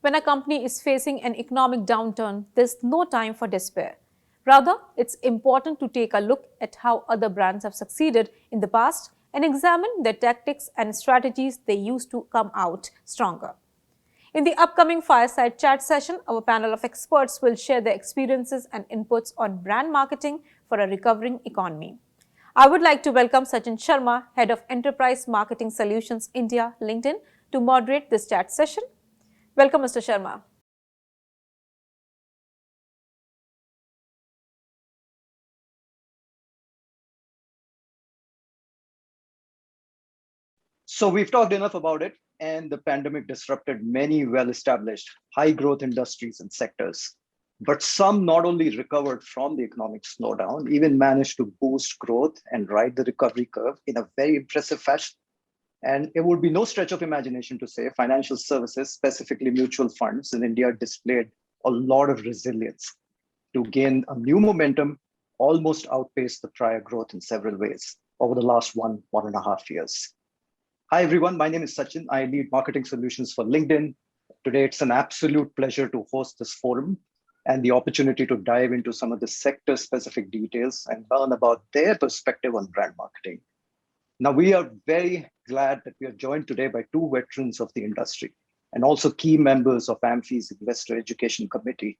When a company is facing an economic downturn, there's no time for despair. Rather, it's important to take a look at how other brands have succeeded in the past and examine their tactics and strategies they use to come out stronger. In the upcoming Fireside Chat session, our panel of experts will share their experiences and inputs on brand marketing for a recovering economy. I would like to welcome Sachin Sharma, Head of Enterprise Marketing Solutions India, LinkedIn, to moderate this chat session. Welcome, Mr. Sharma. So we've talked enough about it, and the pandemic disrupted many well-established high-growth industries and sectors. But some not only recovered from the economic slowdown, even managed to boost growth and ride the recovery curve in a very impressive fashion. And it would be no stretch of imagination to say financial services, specifically mutual funds in India, displayed a lot of resilience to gain a new momentum, almost outpaced the prior growth in several ways over the last 1.5 years. Hi, everyone. My name is Sachin. I lead marketing solutions for LinkedIn. Today, it's an absolute pleasure to host this forum and the opportunity to dive into some of the sector-specific details and learn about their perspective on brand marketing. Now, we are very glad that we are joined today by two veterans of the industry and also key members of AMFI's Investor Education Committee.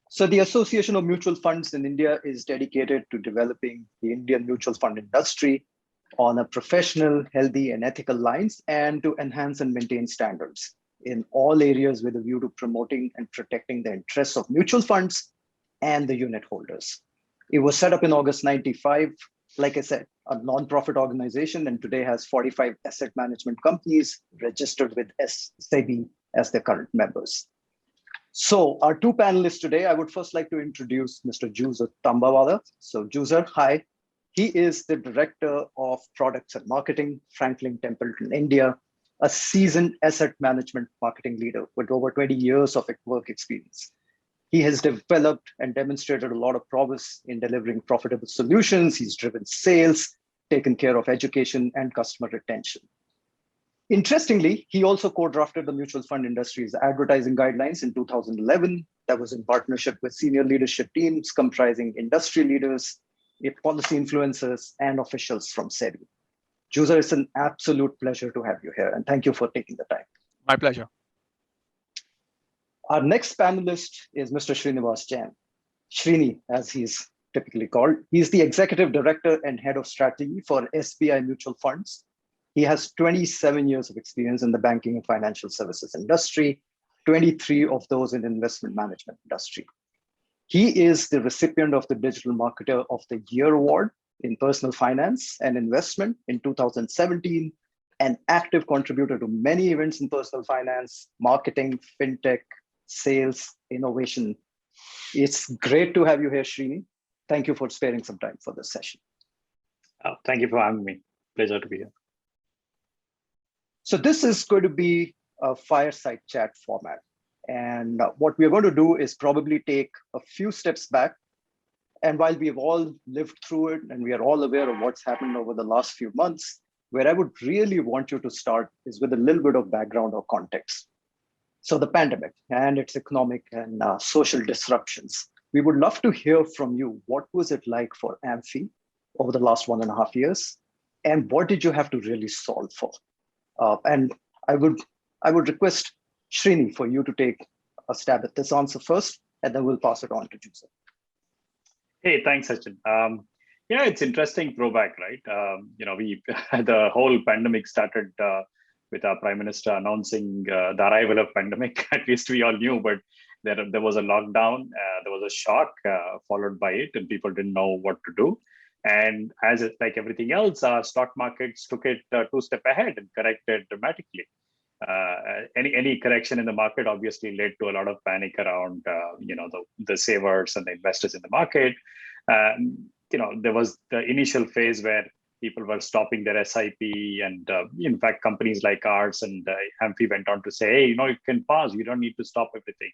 So the Association of Mutual Funds in India is dedicated to developing the Indian mutual fund industry on a professional, healthy, and ethical lines, and to enhance and maintain standards in all areas with a view to promoting and protecting the interests of mutual funds and the unit holders. It was set up in August 95, like I said, a non-profit organization, and today has 45 asset management companies registered with SEBI as their current members. So our two panelists today, I would first like to introduce Mr. Juzer Tambawalla. So Juzer, hi. He is the Director of Products and Marketing, Franklin Templeton, India, a seasoned asset management marketing leader with over 20 years of work experience. He has developed and demonstrated a lot of prowess in delivering profitable solutions. He's driven sales, taken care of education and customer retention. Interestingly, he also co-drafted the mutual fund industry's advertising guidelines in 2011. That was in partnership with senior leadership teams comprising industry leaders, policy influencers, and officials from SEBI. Juzer, it's an absolute pleasure to have you here, and thank you for taking the time. My pleasure. Our next panelist is Mr. Srinivas Jain. Srini, as he's typically called. He's the Executive Director and Head of Strategy for SBI Mutual Funds. He has 27 years of experience in the banking and financial services industry, 23 of those in investment management industry. He is the recipient of the Digital Marketer of the Year Award in personal finance and investment in 2017, an active contributor to many events in personal finance, marketing, fintech, sales, innovation. It's great to have you here, Srini. Thank you for sparing some time for this session. Thank you for having me. Pleasure to be here. So this is going to be a fireside chat format. And what we're going to do is probably take a few steps back. And while we've all lived through it and we are all aware of what's happened over the last few months, where I would really want you to start is with a little bit of background or context. So the pandemic and its economic and social disruptions. We would love to hear from you. What was it like for AMFI over the last 1.5 years? And what did you have to really solve for? And I would request Srini for you to take a stab at this answer first, and then we'll pass it on to Juzer. Hey, thanks, Sachin. Yeah, it's interesting throwback, right? We the whole pandemic started with our Prime Minister announcing the arrival of pandemic. At least we all knew, but there was a lockdown. There was a shock followed by it, and people didn't know what to do. And as it, like everything else, our stock markets took it 2 steps ahead and corrected dramatically. Any correction in the market obviously led to a lot of panic around the savers and the investors in the market. There was the initial phase where people were stopping their SIP, and in fact, companies like ours and AMFI went on to say, hey, you can pause. You don't need to stop everything.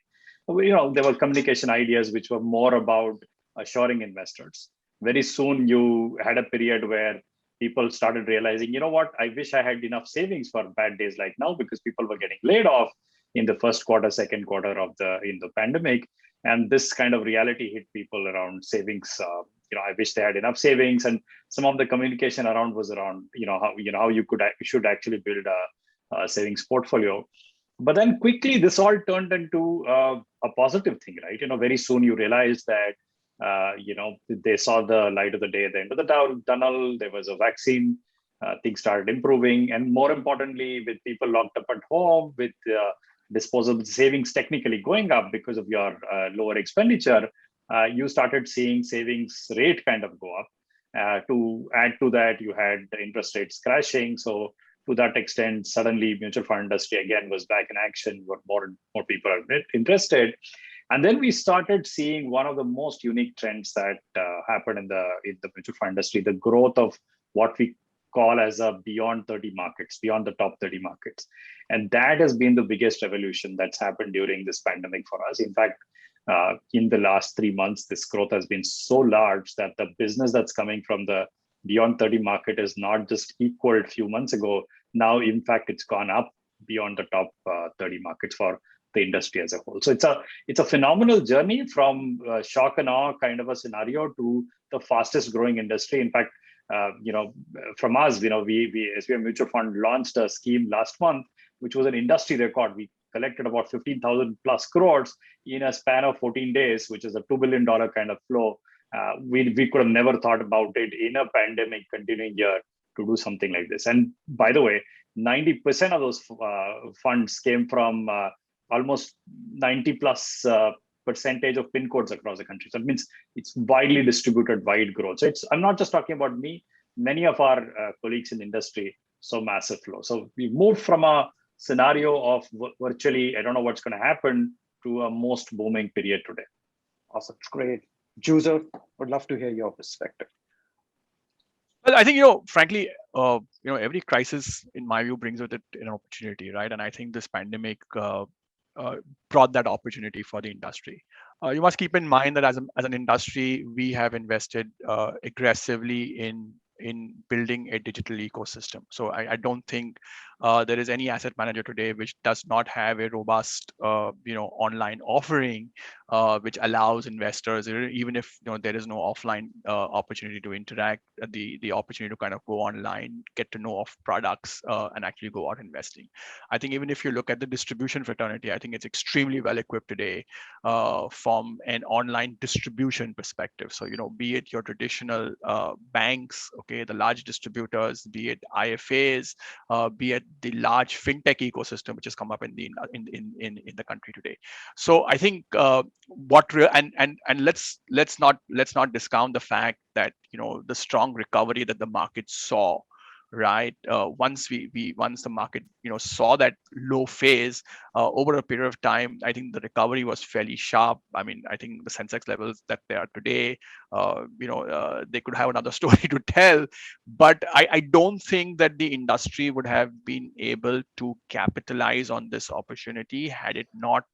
There were communication ideas which were more about assuring investors. Very soon, you had a period where people started realizing, I wish I had enough savings for bad days like now, because people were getting laid off. in the first quarter, second quarter of the pandemic. And this kind of reality hit people around savings. I wish they had enough savings, and some of the communication around was around how you should actually build a savings portfolio. But then quickly this all turned into a positive thing, right? Very soon you realize that they saw the light of the day at the end of the tunnel. There was a vaccine. Things started improving, and more importantly, with people locked up at home, with disposable savings technically going up because of your lower expenditure, you started seeing savings rate kind of go up. To add to that, you had the interest rates crashing. So to that extent, suddenly mutual fund industry again was back in action, but more people are interested. And then we started seeing one of the most unique trends that happened in the mutual fund industry, the growth of what we call as a beyond the top 30 markets. And that has been the biggest revolution that's happened during this pandemic for us. In fact, in the last 3 months, this growth has been so large that the business that's coming from the beyond 30 market is not just equal a few months ago. Now, in fact, it's gone up beyond the top 30 markets for the industry as a whole. So it's a phenomenal journey from shock and awe kind of a scenario to the fastest growing industry. In fact, from us, we SBI Mutual Fund launched a scheme last month, which was an industry record. We collected about 15,000 plus crores in a span of 14 days, which is a $2 billion kind of flow. We could have never thought about it in a pandemic continuing year to do something like this. And by the way, 90% of those funds came from almost 90 plus percentage of PIN codes across the country. So it means it's widely distributed, wide growth. So I'm not just talking about me, many of our colleagues in the industry saw massive flow. So we moved from a scenario of virtually, I don't know what's going to happen, to a most booming period today. Awesome, great. Juzer, would love to hear your perspective. Well, I think, frankly, every crisis, in my view, brings with it an opportunity, right? And I think this pandemic brought that opportunity for the industry. You must keep in mind that as an industry, we have invested aggressively in building a digital ecosystem. So I don't think there is any asset manager today which does not have a robust, online offering, which allows investors, even if there is no offline opportunity to interact, the opportunity to kind of go online, get to know of products, and actually go out investing. I think even if you look at the distribution fraternity, I think it's extremely well equipped today from an online distribution perspective. So be it your traditional banks, okay, the large distributors, be it IFAs, be it the large fintech ecosystem which has come up in the country today. So I think let's not discount the fact that the strong recovery that the market saw, right? Once the market saw that low phase over a period of time, I think the recovery was fairly sharp. I mean, I think the Sensex levels that they are today, they could have another story to tell, but I don't think that the industry would have been able to capitalize on this opportunity had it not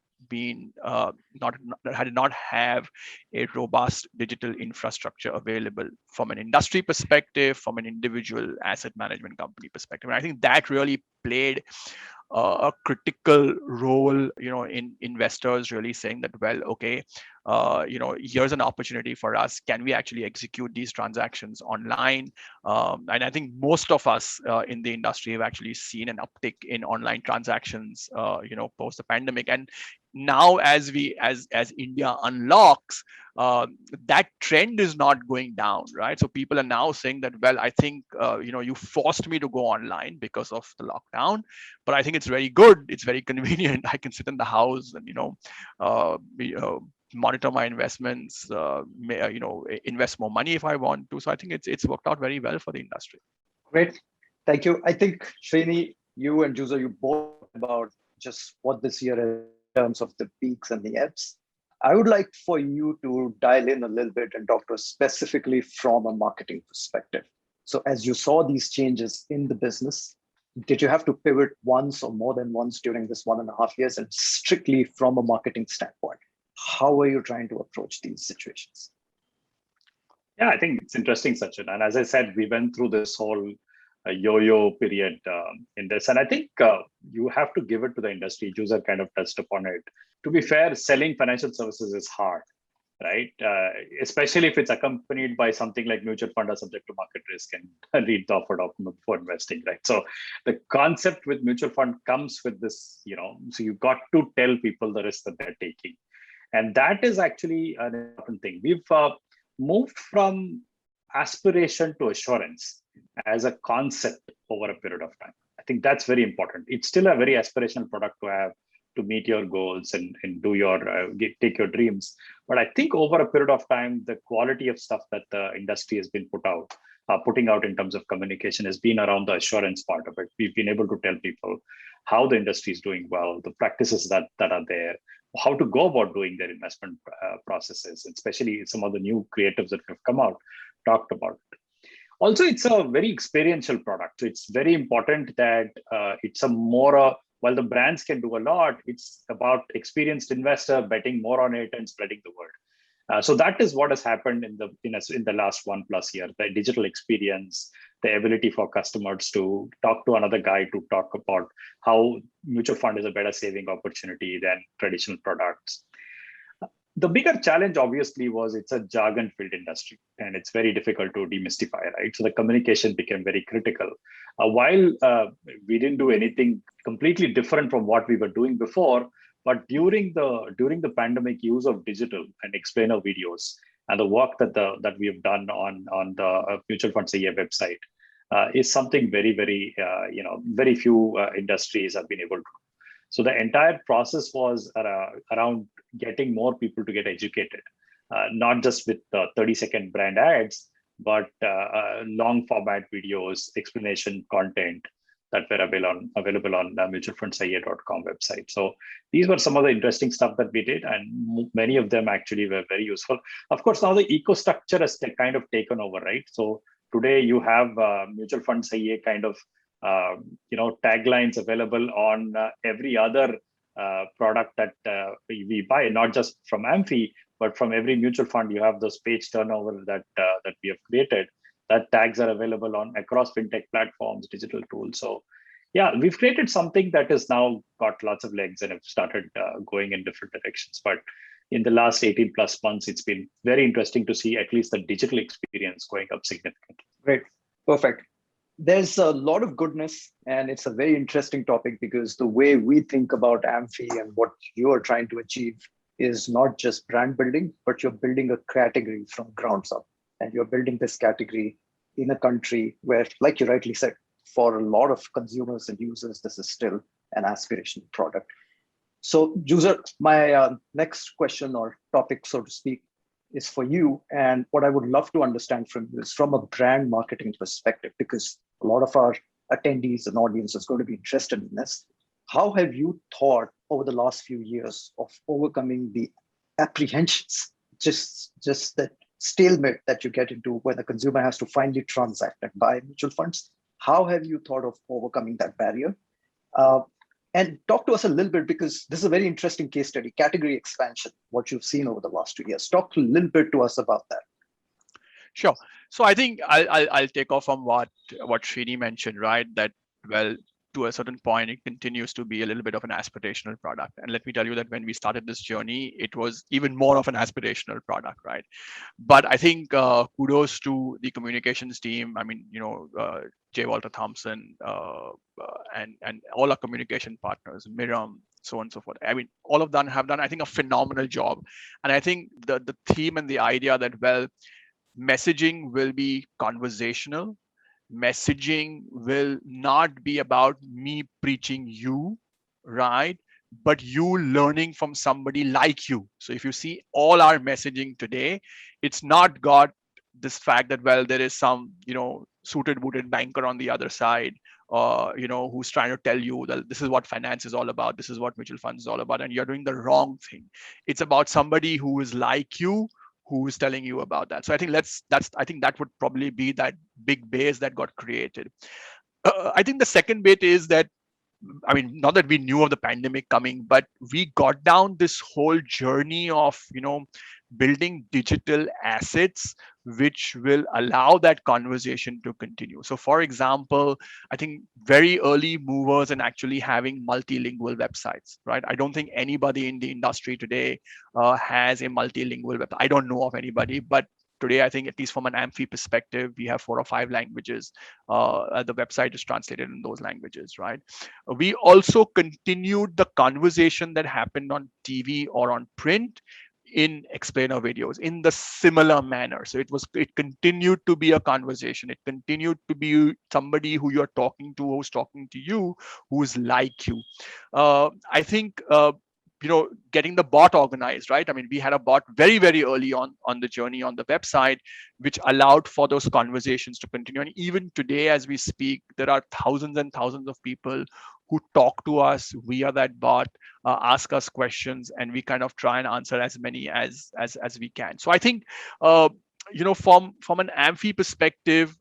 have a robust digital infrastructure available from an industry perspective, from an individual asset management company perspective. And I think that really played a critical role, in investors really saying that, well, okay, here's an opportunity for us. Can we actually execute these transactions online? And I think most of us in the industry have actually seen an uptick in online transactions, post the pandemic. And now as India unlocks, that trend is not going down, right? So people are now saying that, well, I think, you forced me to go online because of the lockdown, but I think it's very good. It's very convenient. I can sit in the house and, monitor my investments, invest more money if I want to. So I think it's worked out very well for the industry. Great, thank you. I think Srini, you and Juzer, you both about just what this year is in terms of the peaks and the ebbs. I would like for you to dial in a little bit and talk to us specifically from a marketing perspective. So as you saw these changes in the business, did you have to pivot once or more than once during this 1.5 years? And strictly from a marketing standpoint, how are you trying to approach these situations? Yeah, I think it's interesting, Sachin. And as I said, we went through this whole yo-yo period in this. And I think you have to give it to the industry. Juzer kind of touched upon it. To be fair, selling financial services is hard, right? Especially if it's accompanied by something like mutual fund or subject to market risk and read the offer document before investing, right? So the concept with mutual fund comes with this, so you got to tell people the risk that they're taking. And that is actually an important thing. We've moved from aspiration to assurance as a concept over a period of time. I think that's very important. It's still a very aspirational product to have to meet your goals and do your take your dreams. But I think over a period of time, the quality of stuff that the industry has been putting out in terms of communication has been around the assurance part of it. We've been able to tell people how the industry is doing well, the practices that are there, how to go about doing their investment processes, especially some of the new creatives that have come out, talked about it. Also, it's a very experiential product. So it's very important that it's a more, while the brands can do a lot, it's about experienced investor betting more on it and spreading the word. So that is what has happened in the last 1+ year. The digital experience, the ability for customers to talk to another guy to talk about how mutual fund is a better saving opportunity than traditional products. The bigger challenge, obviously, was it's a jargon-filled industry, and it's very difficult to demystify, right? So the communication became very critical. While we didn't do anything completely different from what we were doing before, but during the pandemic, use of digital and explainer videos and the work that we have done on the mutual funds IA website is something very, very very few industries have been able to. So the entire process was around getting more people to get educated, not just with 30-second brand ads, but long format videos, explanation content that were available on the mutualfundsia.com website. So these were some of the interesting stuff that we did, and many of them actually were very useful. Of course, now the eco structure has kind of taken over, right? So today you have mutual funds IA kind of taglines available on every other product that we buy, not just from Amphi, but from every mutual fund. You have those page turnover that we have created. That tags are available on across fintech platforms, digital tools. So yeah, we've created something that has now got lots of legs and have started going in different directions. But in the last 18+ months, it's been very interesting to see at least the digital experience going up significantly. Great, perfect. There's a lot of goodness, and it's a very interesting topic because the way we think about Amphi and what you are trying to achieve is not just brand building, but you're building a category from grounds up. And you're building this category in a country where, like you rightly said, for a lot of consumers and users, this is still an aspirational product. So, Juzer, my next question or topic, so to speak, is for you. And what I would love to understand from you is from a brand marketing perspective, because a lot of our attendees and audience is going to be interested in this. How have you thought over the last few years of overcoming the apprehensions, just that stalemate that you get into when the consumer has to finally transact and buy mutual funds? How have you thought of overcoming that barrier? And talk to us a little bit, because this is a very interesting case study, category expansion, what you've seen over the last 2 years. Talk a little bit to us about that. Sure. So I think I'll take off from what Srini mentioned, right? That, well, to a certain point, it continues to be a little bit of an aspirational product. And let me tell you that when we started this journey, it was even more of an aspirational product, right? But I think kudos to the communications team. I mean, J. Walter Thompson and all our communication partners, Miriam, so on and so forth. I mean, all of them have done, I think, a phenomenal job. And I think the theme and the idea that, well, messaging will be conversational. Messaging will not be about me preaching you, right? But you learning from somebody like you. So if you see all our messaging today, it's not got this fact that, well, there is some, suited booted banker on the other side, who's trying to tell you that this is what finance is all about, this is what mutual funds is all about, and you're doing the wrong thing. It's about somebody who is like you, who is telling you about that. So I think I think that would probably be that big base that got created. I think the second bit is that I mean, not that we knew of the pandemic coming, but we got down this whole journey of, building digital assets which will allow that conversation to continue. So, for example, I think very early movers in actually having multilingual websites, right? I don't think anybody in the industry today has a multilingual website. I don't know of anybody, but today, I think, at least from an Amphi perspective, we have 4 or 5 languages. The website is translated in those languages, right? We also continued the conversation that happened on TV or on print in explainer videos in the similar manner. So it continued to be a conversation. It continued to be somebody who you're talking to, who's talking to you, who's like you. I think getting the bot organized, right? I mean, we had a bot very, very early on the journey on the website, which allowed for those conversations to continue. And even today, as we speak, there are thousands and thousands of people who talk to us via that bot, ask us questions, and we kind of try and answer as many as we can. So I think, from an Amphi perspective,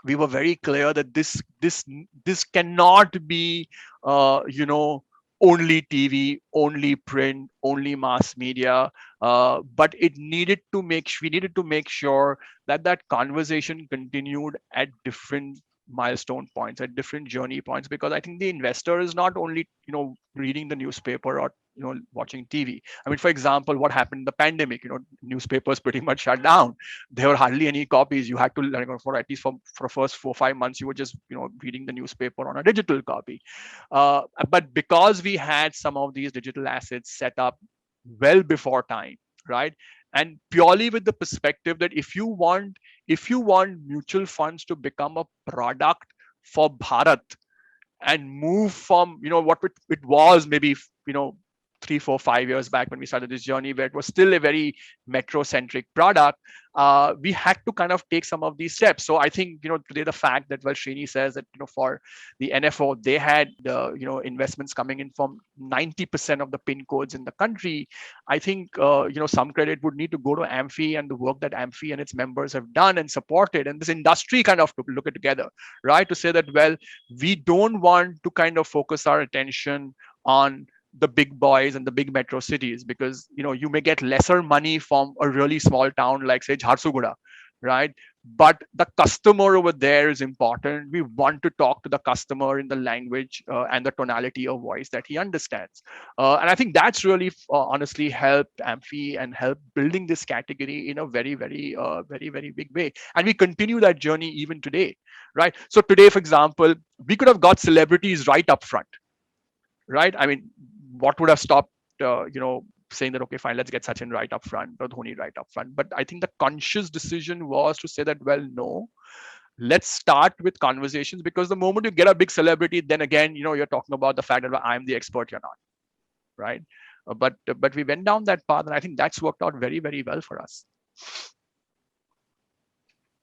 we were very clear that this cannot be, only TV, only print, only mass media, but we needed to make sure that that conversation continued at different milestone points, at different journey points, because I think the investor is not only reading the newspaper or watching TV. I mean, for example, what happened in the pandemic, newspapers pretty much shut down. There were hardly any copies. You had to, for at least for the first 4 or 5 months, you were just reading the newspaper on a digital copy. But because we had some of these digital assets set up well before time, right? And purely with the perspective that if you want mutual funds to become a product for Bharat and move from what it was maybe 3, 4, 5 years back when we started this journey, where it was still a very metro-centric product, we had to kind of take some of these steps. So I think today the fact that Srini says that for the NFO they had investments coming in from 90% of the pin codes in the country, I think some credit would need to go to Amphi and the work that Amphi and its members have done and supported, and this industry kind of look at together, right? To say that, well, we don't want to kind of focus our attention on the big boys and the big metro cities, because you may get lesser money from a really small town like, say, Jharsuguda, right? But the customer over there is important. We want to talk to the customer in the language and the tonality of voice that he understands. And I think that's really honestly helped Amphi and helped building this category in a very, very, very, very big way. And we continue that journey even today, right? So today, for example, we could have got celebrities right up front, right? I mean, what would have stopped, saying that, okay, fine, let's get Sachin right up front or Dhoni right up front. But I think the conscious decision was to say that, well, no, let's start with conversations, because the moment you get a big celebrity, then again, you're talking about the fact that, well, I'm the expert, you're not, right? But we went down that path, and I think that's worked out very, very well for us.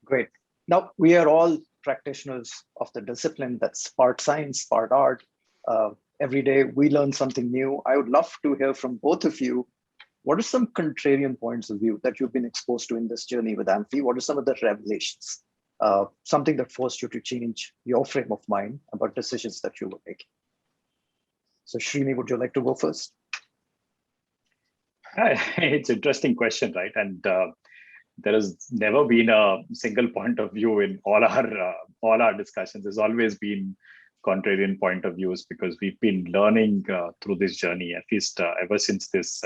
Great. Now, we are all practitioners of the discipline that's part science, part art. Every day we learn something new. I would love to hear from both of you. What are some contrarian points of view that you've been exposed to in this journey with Amphi? What are some of the revelations? Something that forced you to change your frame of mind about decisions that you were making. So Srini, would you like to go first? It's an interesting question, right? And there has never been a single point of view in all our discussions. There's always been contrarian point of views, because we've been learning through this journey, at least ever since this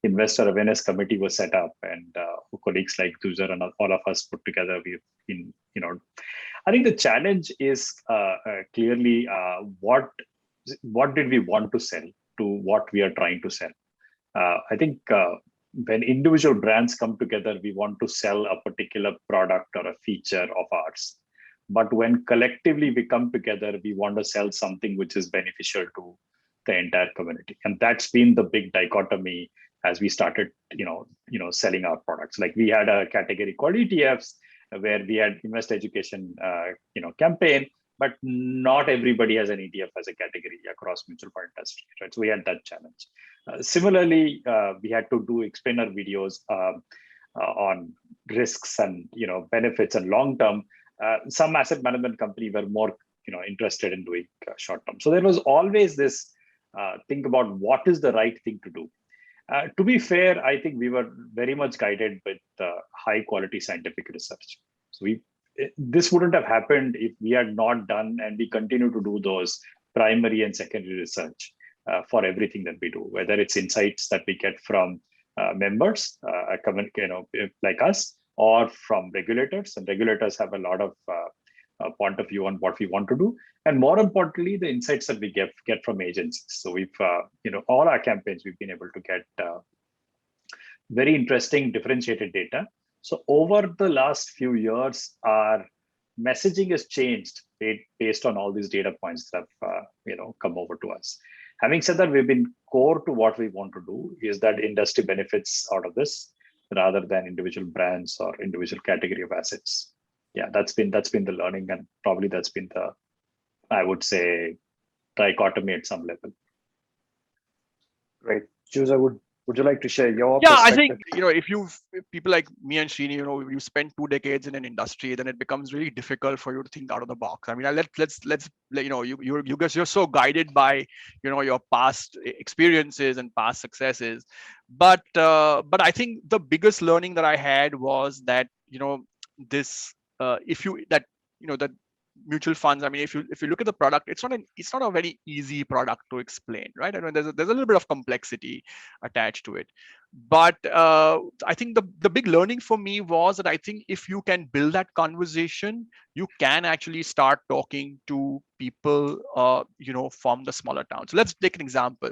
investor awareness committee was set up, and colleagues like Juzer and all of us put together. We've been, I think the challenge is clearly what did we want to sell to what we are trying to sell. I think when individual brands come together, we want to sell a particular product or a feature of ours. But when collectively we come together, we want to sell something which is beneficial to the entire community. And that's been the big dichotomy as we started, selling our products. Like, we had a category called ETFs, where we had invest education, campaign, but not everybody has an ETF as a category across mutual fund industry, right? So we had that challenge. Similarly, we had to do explainer videos on risks and benefits and long term. Some asset management company were more interested in doing short term. So there was always this think about what is the right thing to do. To be fair, I think we were very much guided with high quality scientific research. So this wouldn't have happened if we had not done, and we continue to do those primary and secondary research for everything that we do, whether it's insights that we get from members, like us, or from regulators. And regulators have a lot of point of view on what we want to do, and more importantly, the insights that we get from agencies. So we've, all our campaigns, we've been able to get very interesting differentiated data. So over the last few years, our messaging has changed based on all these data points that have come over to us. Having said that, we've been core to what we want to do is that industry benefits out of this rather than individual brands or individual category of assets. Yeah, that's been the learning, and probably that's been the, I would say, dichotomy at some level. Great. Juzer, would you like to share your I perspective? think, if people like me and Srini, you spend 2 decades in an industry, then it becomes really difficult for you to think out of the box. I mean, let's you guys, you're so guided by your past experiences and past successes, but I think the biggest learning that I had was that this that mutual funds, I mean, if you look at the product, it's not a very easy product to explain, right? I mean, there's a little bit of complexity attached to it, but I think the big learning for me was that I think if you can build that conversation, you can actually start talking to people from the smaller towns. So let's take an example.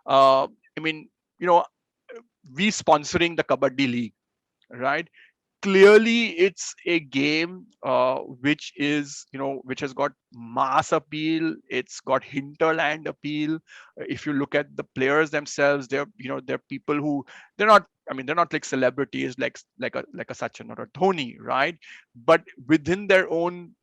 I mean, we sponsoring the Kabaddi League, right? Clearly it's a game which has got mass appeal, it's got hinterland appeal. If you look at the players themselves, they're people who they're not like celebrities like a Sachin or a Dhoni, right? But within their own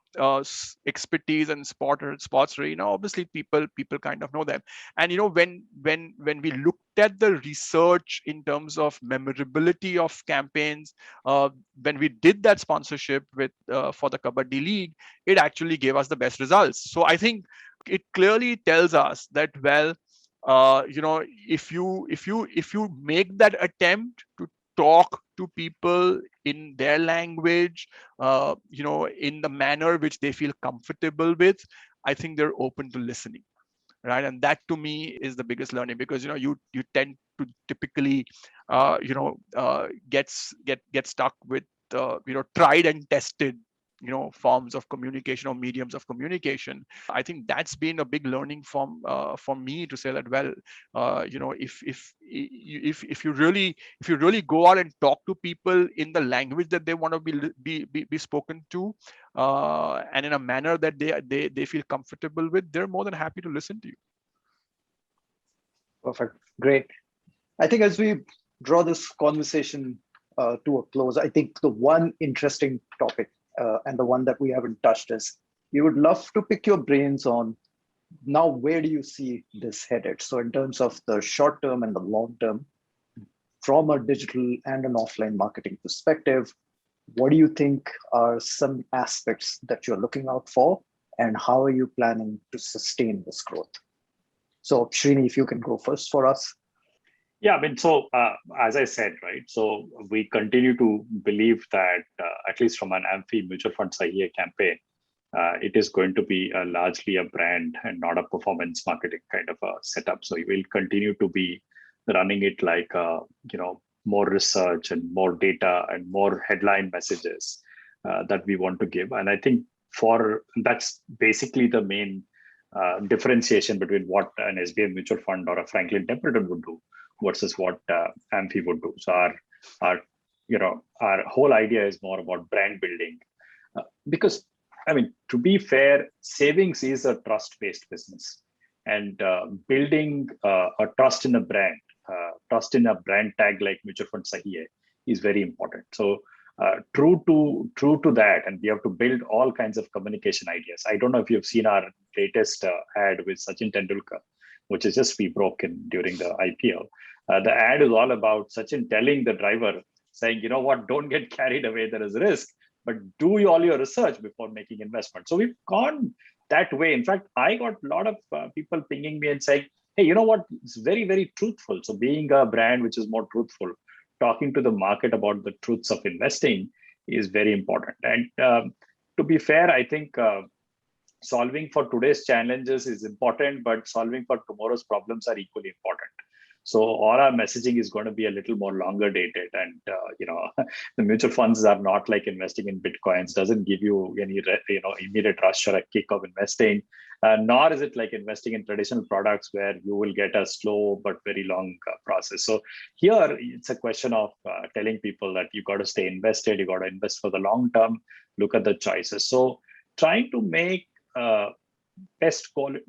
expertise and sports, obviously people kind of know them. And when we looked at the research in terms of memorability of campaigns, when we did that sponsorship with for the Kabaddi League, it actually gave us the best results. So I think it clearly tells us that, well, if you make that attempt to talk to people in their language, in the manner which they feel comfortable with, I think they're open to listening, right? And that to me is the biggest learning, because you tend to typically get stuck with tried and tested forms of communication or mediums of communication. I think that's been a big learning for me, to say that, well, if you really go out and talk to people in the language that they want to be spoken to, and in a manner that they feel comfortable with, they're more than happy to listen to you. Perfect. Great. I think as we draw this conversation to a close, I think the one interesting topic and the one that we haven't touched is, we would love to pick your brains on, now where do you see this headed? So in terms of the short term and the long term, from a digital and an offline marketing perspective, what do you think are some aspects that you're looking out for, and how are you planning to sustain this growth? So Srini, if you can go first for us. Yeah, I mean, so as I said, right, so we continue to believe that at least from an AMFI mutual fund Sahiye campaign, it is going to be largely a brand and not a performance marketing kind of a setup. So we will continue to be running it like more research and more data and more headline messages that we want to give. And I think that's basically the main differentiation between what an SBI mutual fund or a Franklin Templeton would do versus what AMFI would do. So our whole idea is more about brand building, because I mean, to be fair, savings is a trust-based business, and building a trust in a brand, trust in a brand tag like mutual fund Sahiye is very important. So true to that, and we have to build all kinds of communication ideas. I don't know if you've seen our latest ad with Sachin Tendulkar, which is just we broken during the IPO. The ad is all about Sachin telling the driver, saying, you know what, don't get carried away, there is risk, but do all your research before making investment. So we've gone that way. In fact, I got a lot of people pinging me and saying, hey, you know what? It's very, very truthful. So being a brand which is more truthful, talking to the market about the truths of investing is very important. And to be fair, I think solving for today's challenges is important, but solving for tomorrow's problems are equally important. So all our messaging is going to be a little more longer dated, and the mutual funds are not like investing in bitcoins. Doesn't give you any immediate rush or a kick of investing, nor is it like investing in traditional products where you will get a slow but very long process. So here it's a question of telling people that you got to stay invested, you got to invest for the long term. Look at the choices. So trying to make best quality.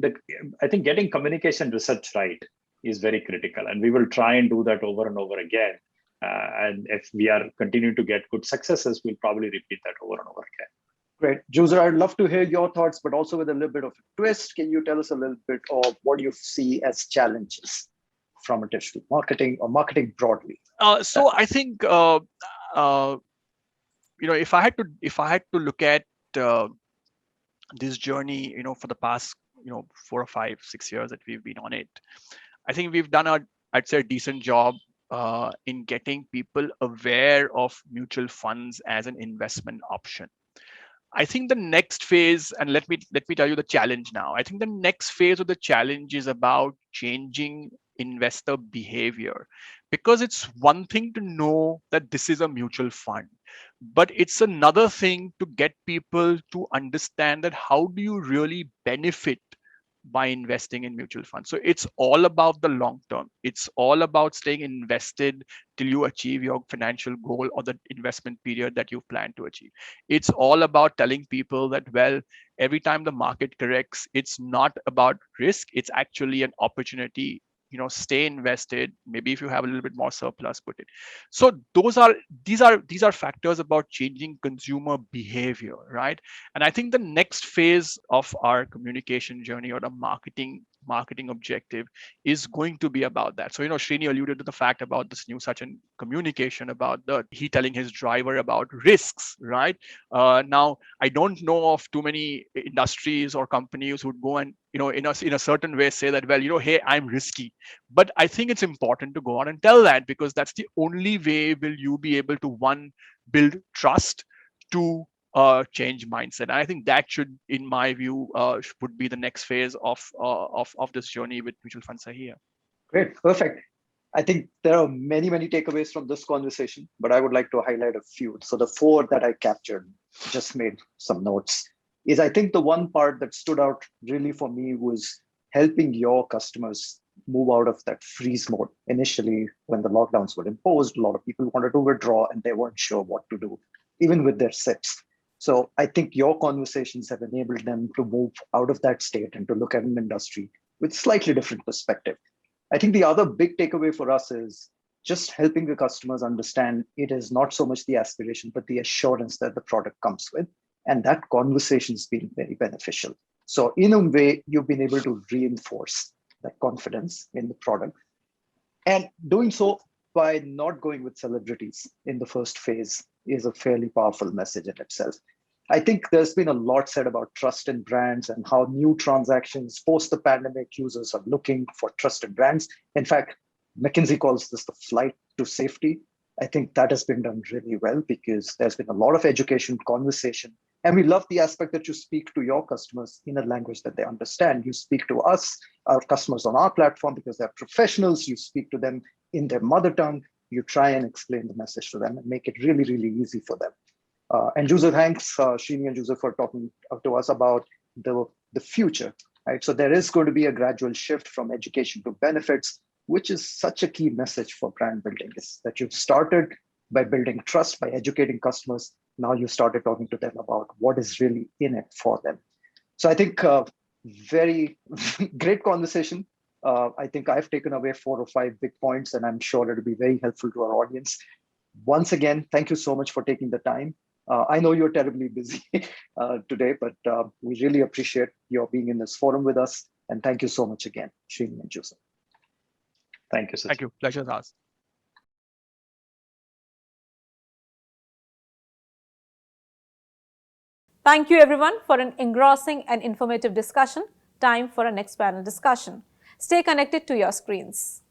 I think getting communication research right is very critical, and we will try and do that over and over again. And if we are continuing to get good successes, we'll probably repeat that over and over again. Great. Juzer, I'd love to hear your thoughts, but also with a little bit of a twist. Can you tell us a little bit of what you see as challenges from a digital marketing or marketing broadly? So I think if I had to look at this journey, for the past 4 or 5, 6 years that we've been on it, I think we've done a decent job in getting people aware of mutual funds as an investment option. I think the next phase, and let me tell you the challenge now. I think the next phase of the challenge is about changing investor behavior, because it's one thing to know that this is a mutual fund, but it's another thing to get people to understand that how do you really benefit by investing in mutual funds. So it's all about the long term. It's all about staying invested till you achieve your financial goal or the investment period that you plan to achieve. It's all about telling people that, well, every time the market corrects, it's not about risk. It's actually an opportunity. Stay invested. Maybe if you have a little bit more surplus, put it. So these are factors about changing consumer behavior, right? And I think the next phase of our communication journey or the marketing objective is going to be about that. So Srini alluded to the fact about this new Sachin communication about he telling his driver about risks, right? Now I don't know of too many industries or companies who would go and in a certain way say that, well, hey, I'm risky. But I think it's important to go out and tell that, because that's the only way will you be able to, one, build trust, two, change mindset. And I think that should, in my view, would be the next phase of this journey with mutual funds are here. Great, perfect. I think there are many, many takeaways from this conversation, but I would like to highlight a few. So the 4 that I captured, just made some notes, is I think the one part that stood out really for me was helping your customers move out of that freeze mode. Initially, when the lockdowns were imposed, a lot of people wanted to withdraw and they weren't sure what to do, even with their SIPs. So I think your conversations have enabled them to move out of that state and to look at an industry with slightly different perspective. I think the other big takeaway for us is just helping the customers understand it is not so much the aspiration, but the assurance that the product comes with. And that conversation's been very beneficial. So in a way, you've been able to reinforce that confidence in the product. And doing so by not going with celebrities in the first phase is a fairly powerful message in itself. I think there's been a lot said about trust in brands and how new transactions post the pandemic users are looking for trusted brands. In fact, McKinsey calls this the flight to safety. I think that has been done really well because there's been a lot of education, conversation, and we love the aspect that you speak to your customers in a language that they understand. You speak to us, our customers on our platform, because they're professionals. You speak to them in their mother tongue. You try and explain the message to them and make it really, really easy for them. And Juzer, thanks, Srini and Juzer, for talking to us about the future. Right? So there is going to be a gradual shift from education to benefits, which is such a key message for brand building, is that you've started by building trust, by educating customers. Now you started talking to them about what is really in it for them. So I think very great conversation. I think I've taken away 4 or 5 big points, and I'm sure it'll be very helpful to our audience. Once again, thank you so much for taking the time. I know you're terribly busy today, but we really appreciate your being in this forum with us. And thank you so much again, Srini and Juzer. Thank you, Sachin. Thank you. Pleasure is ours. Thank you everyone for an engrossing and informative discussion. Time for our next panel discussion. Stay connected to your screens.